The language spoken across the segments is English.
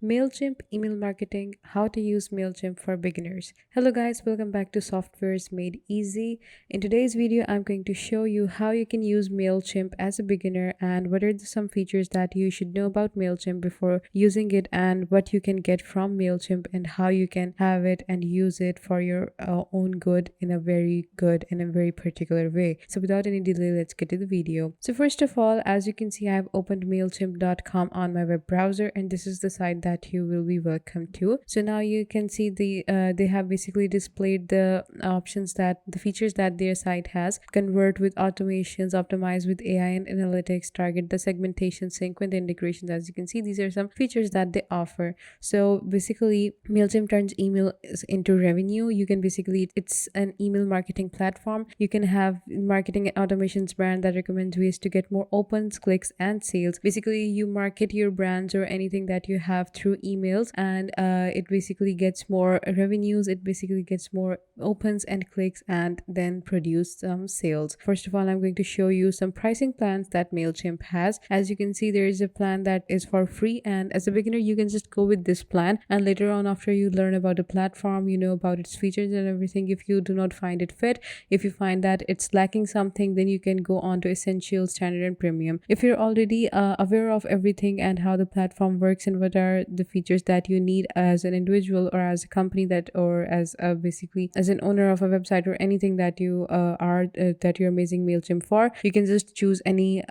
MailChimp email marketing, how to use MailChimp for beginners. Hello guys, welcome back to Softwares Made Easy. In today's video, I'm going to show you how you can use MailChimp as a beginner and what are some features that you should know about MailChimp before using it and what you can get from MailChimp and how you can have it and use it for your own good in a very good and a very particular way. So without any delay, let's get to the video. So first of all, as you can see, I've opened MailChimp.com on my web browser and this is the site that you will be welcome to. So now you can see they have basically displayed the options that the features that their site has: convert with automations, optimize with AI and analytics, target the segmentation, sync with integrations. As you can see, these are some features that they offer. So basically MailChimp turns email into revenue. You can basically, it's an email marketing platform. You can have marketing and automations brand that recommends ways to get more opens, clicks and sales. Basically you market your brands or anything that you have through emails, and it basically gets more revenues, it basically gets more opens and clicks, and then produce some sales. First of all, I'm going to show you some pricing plans that MailChimp has. As you can see, there is a plan that is for free, and as a beginner you can just go with this plan, and later on, after you learn about the platform, you know about its features and everything, if you do not find it fit, if you find that it's lacking something, then you can go on to essential, standard and premium. If you're already aware of everything and how the platform works and what are the features that you need as an individual or as a company that, or as basically as an owner of a website or anything that you that you're using MailChimp for, you can just choose any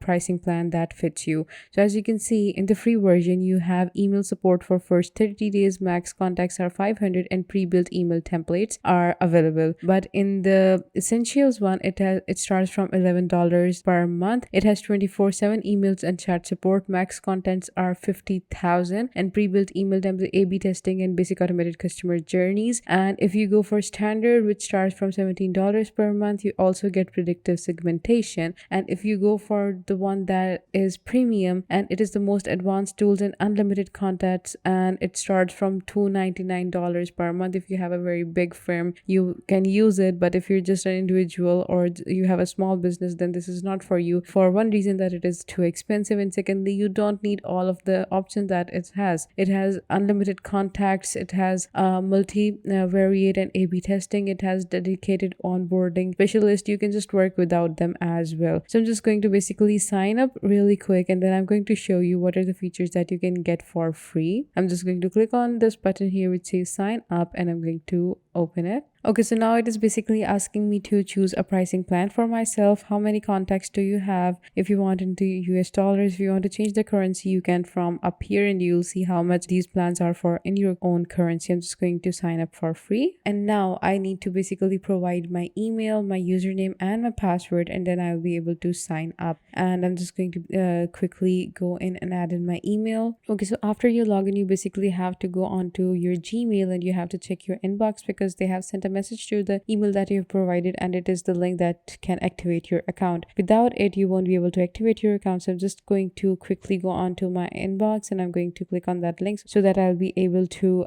pricing plan that fits you. So as you can see, in the free version you have email support for first 30 days, max contacts are 500 and pre-built email templates are available. But in the essentials one, it starts from $11 per month. It has 24/7 emails and chat support. Max contents are 50,000 and pre-built email template, A/B testing and basic automated customer journeys. And if you go for standard, which starts from $17 per month, you also get predictive segmentation. And if you go for the one that is premium, and it is the most advanced tools and unlimited contacts, and it starts from $299 per month. If you have a very big firm, you can use it, but if you're just an individual or you have a small business, then this is not for you, for one reason that it is too expensive, and secondly you don't need all of the options that it has. It has unlimited contacts, it has multi-variate and A/B testing, it has dedicated onboarding specialist. You can just work without them as well. So I'm just going to basically sign up really quick, and then I'm going to show you what are the features that you can get for free. I'm just going to click on this button here which says sign up, and I'm going to open it. Okay, so now it is basically asking me to choose a pricing plan for myself. How many contacts do you have? If you want into US dollars, if you want to change the currency, you can from up here, and you'll see how much these plans are for in your own currency. I'm just going to sign up for free. And now I need to basically provide my email, my username and my password, and then I'll be able to sign up. And I'm just going to quickly go in and add in my email. Okay, so after you log in, you basically have to go on to your Gmail and you have to check your inbox, because they have sent a message to the email that you've provided, and it is the link that can activate your account. Without it, you won't be able to activate your account. So I'm just going to quickly go on to my inbox, and I'm going to click on that link so that I'll be able to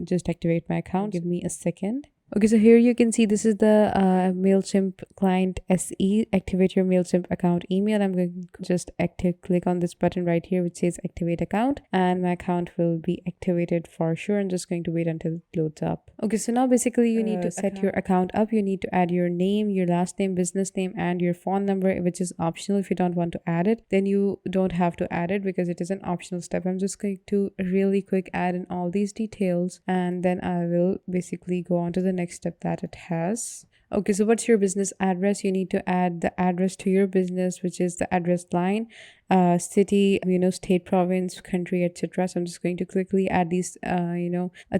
just activate my account. Give me a second. Okay, so here you can see this is the MailChimp client SE, activate your MailChimp account email. I'm going to just click on this button right here which says activate account, and my account will be activated for sure. I'm just going to wait until it loads up. Okay, so now basically you need to set your account up. You need to add your name, your last name, business name and your phone number, which is optional. If you don't want to add it, then you don't have to add it because it is an optional step. I'm just going to really quick add in all these details, and then I will basically go on to the next step that it has. Okay, so what's your business address? You need to add the address to your business, which is the address line, city, state, province, country, etc. So I'm just going to quickly add these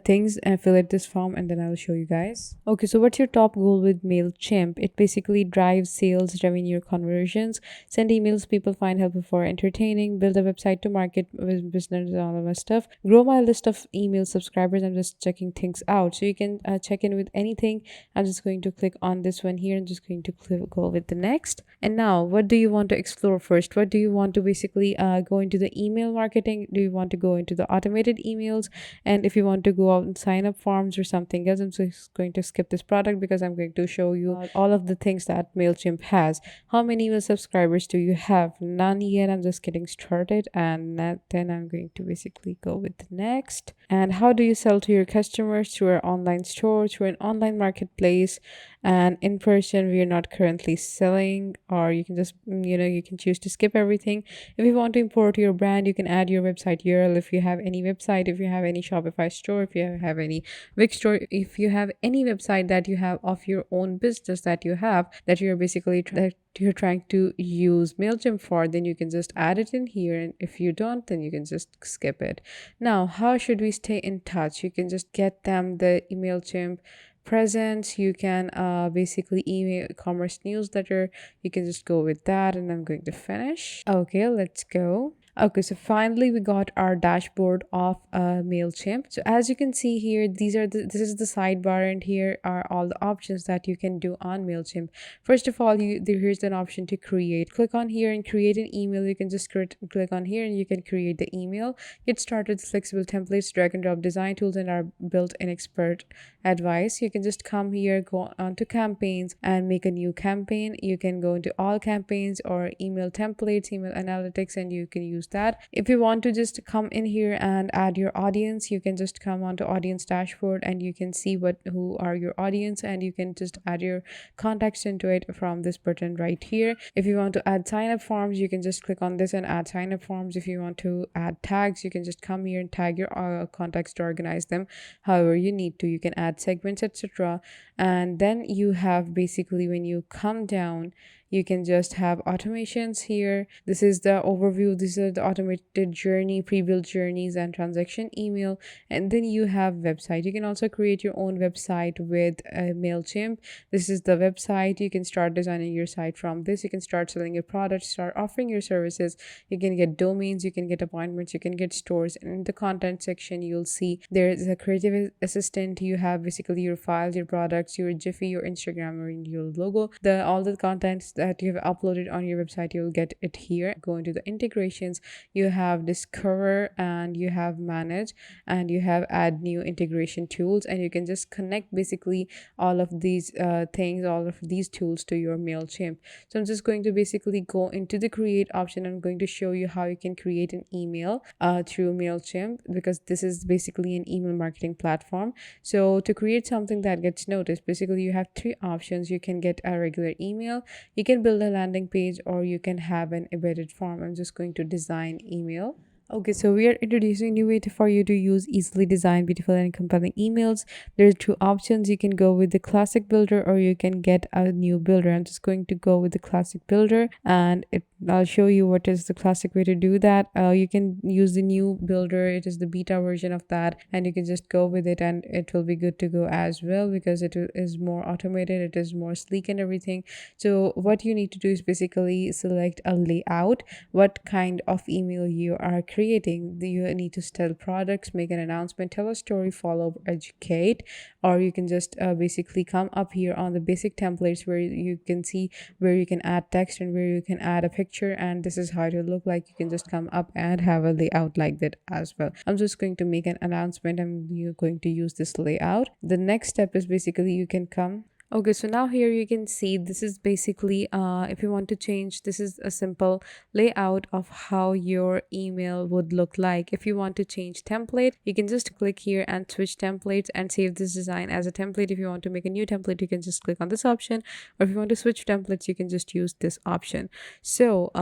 things and fill out this form, and then I will show you guys. Okay, so what's your top goal with MailChimp? It basically drives sales, revenue, conversions, send emails people find helpful for, entertaining, build a website to market with business, all of that stuff, grow my list of email subscribers. I'm just checking things out, so you can check in with anything. I'm just going to click on this one here and just going to go with the next. And now, what do you want to explore first? What do you want to basically go into the email marketing? Do you want to go into the automated emails? And if you want to go out and sign up forms or something else, I'm just going to skip this product because I'm going to show you all of the things that MailChimp has. How many email subscribers do you have? None yet. I'm just getting started, and then I'm going to basically go with the next. And how do you sell to your customers? Through our online store, through an online marketplace, and in person we are not currently selling. Or you can just you can choose to skip everything. If you want to import your brand, you can add your website URL. If you have any website, if you have any Shopify store, if you have any Wix store, if you have any website that you have of your own business that you have, that you're basically that you're trying to use MailChimp for, then you can just add it in here. And if you don't, then you can just skip it. Now, how should we stay in touch? You can just get them the MailChimp presents. You can basically email commerce newsletter. You can just go with that, and I'm going to finish. Okay, let's go. Okay, so finally we got our dashboard of MailChimp. So as you can see here, this is the sidebar, and here are all the options that you can do on MailChimp. First of all, here's an option to create. Click on here and create an email. You can just click on here and you can create the email. Get started with flexible templates, drag and drop design tools, and our built-in expert advice. You can just come here, go on to campaigns and make a new campaign. You can go into all campaigns or email templates, email analytics, and you can use that. If you want to just come in here and add your audience, you can just come onto audience dashboard and you can see who are your audience, and you can just add your contacts into it from this button right here. If you want to add sign up forms, you can just click on this and add sign up forms. If you want to add tags, you can just come here and tag your contacts to organize them however you need to. You can add segments, etc. And then you have basically, when you come down, you can just have automations here. This is the overview. This is the automated journey, pre-built journeys, and transaction email. And then you have website. You can also create your own website with MailChimp. This is the website. You can start designing your site from this. You can start selling your products, start offering your services. You can get domains, you can get appointments, you can get stores. And in the content section, you'll see there is a creative assistant. You have basically your files, your products, your Jiffy, your Instagram, or your logo. All the contents that you have uploaded on your website, you'll get it here. Go into the integrations. You have discover, and you have manage, and you have add new integration tools, and you can just connect basically all of these things, all of these tools to your MailChimp. So I'm just going to basically go into the create option. I'm going to show you how you can create an email through MailChimp, because this is basically an email marketing platform. So to create something that gets noticed, basically you have three options. You can get a regular email, you can build a landing page, or you can have an embedded form. I'm just going to design email. Okay, so we are introducing a new way for you to use easily designed, beautiful, and compelling emails. There are two options. You can go with the classic builder, or you can get a new builder. I'm just going to go with the classic builder, and I'll show you what is the classic way to do that. You can use the new builder. It is the beta version of that, and you can just go with it, and it will be good to go as well, because it is more automated, it is more sleek and everything. So what you need to do is basically select a layout, what kind of email you are creating. You need to sell products, make an announcement, tell a story, follow, educate. Or you can just basically come up here on the basic templates, where you can see where you can add text and where you can add a picture, and this is how it will look like. You can just come up and have a layout like that as well. I'm just going to make an announcement, and you're going to use this layout. The next step is basically you can come. Okay, so now here you can see this is basically if you want to change, this is a simple layout of how your email would look like. If you want to change template, you can just click here and switch templates and save this design as a template. If you want to make a new template, you can just click on this option, or if you want to switch templates, you can just use this option. So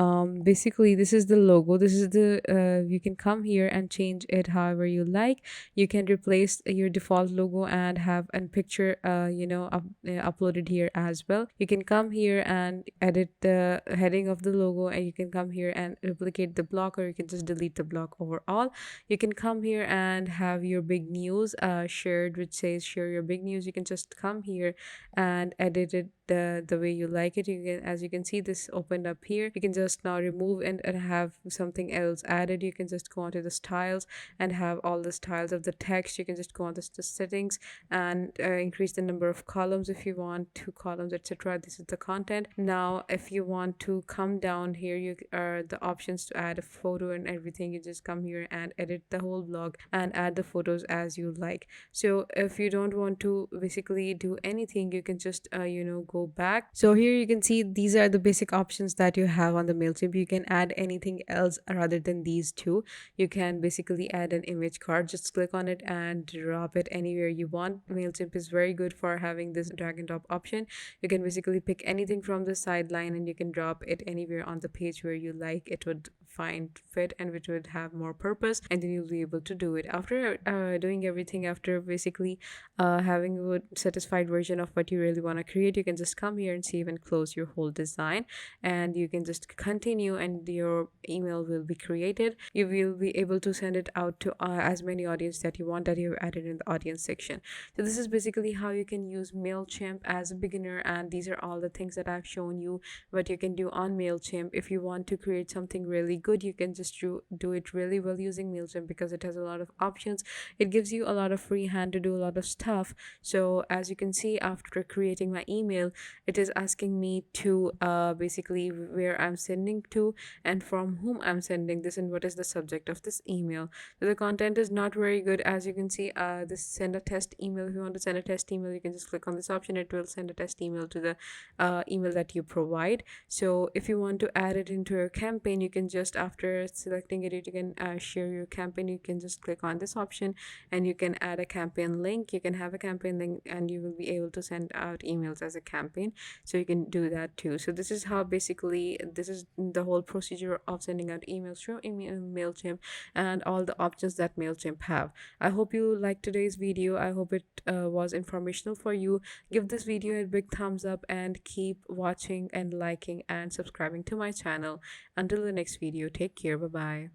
basically this is the logo. This is the you can come here and change it however you like. You can replace your default logo and have a picture uploaded here as well. You can come here and edit the heading of the logo, and you can come here and replicate the block, or you can just delete the block overall. You can come here and have your big news shared, which says share your big news. You can just come here and edit it the way you like it. You can, as you can see, this opened up here. You can just now remove and have something else added. You can just go onto the styles and have all the styles of the text. You can just go on the settings and increase the number of columns if you want, 2 columns, etc. This is the content. Now if you want to come down here, you are the options to add a photo and everything. You just come here and edit the whole blog and add the photos as you like. So if you don't want to basically do anything, you can just go back. So here you can see these are the basic options that you have on the MailChimp. You can add anything else rather than these two. You can basically add an image card. Just click on it and drop it anywhere you want. MailChimp is very good for having this drag and drop option. You can basically pick anything from the sideline and you can drop it anywhere on the page where you like it would find fit and which would have more purpose, and then you'll be able to do it. After doing everything, after basically having a satisfied version of what you really want to create, you can just come here and save and close your whole design, and you can just continue and your email will be created. You will be able to send it out to as many audience that you want, that you have added in the audience section. So this is basically how you can use MailChimp as a beginner, and these are all the things that I've shown you what you can do on MailChimp. If you want to create something really good, you can just do it really well using MailChimp because it has a lot of options. It gives you a lot of free hand to do a lot of stuff. So as you can see, after creating my email, it is asking me to basically where I'm sending to and from whom I'm sending this and what is the subject of this email. So the content is not very good. As you can see, this send a test email. If you want to send a test email, you can just click on this option. It will send a test email to the email that you provide. So if you want to add it into your campaign, you can just, after selecting it, you can share your campaign. You can just click on this option and you can add a campaign link. You can have a campaign link and you will be able to send out emails as a campaign. So you can do that too. So this is how basically this is the whole procedure of sending out emails through MailChimp and all the options that MailChimp have. I hope you liked today's video. I hope it was informational for you. Give this video a big thumbs up and keep watching and liking and subscribing to my channel. Until the next video, take care. Bye bye.